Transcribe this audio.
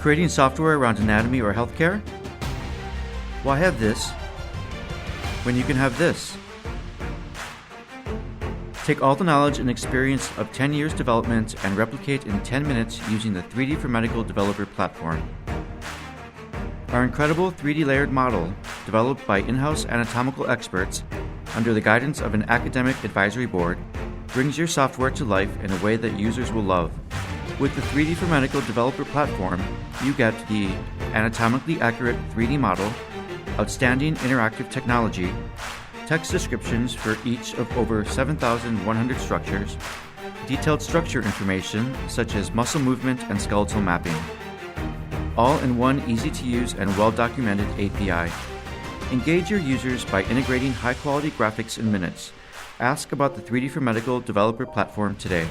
Creating software around anatomy or healthcare? Why have this when you can have this? Take all the knowledge and experience of 10 years development and replicate in 10 minutes using the 3D for Medical Developer platform. Our incredible 3D layered model, developed by in-house anatomical experts under the guidance of an academic advisory board, brings your software to life in a way that users will love. With the 3D for Medical Developer platform, you get the anatomically accurate 3D model, outstanding interactive technology, text descriptions for each of over 7,100 structures, detailed structure information such as muscle movement and skeletal mapping, all in one easy-to-use and well-documented API. Engage your users by integrating high-quality graphics in minutes. Ask about the 3D for Medical Developer platform today.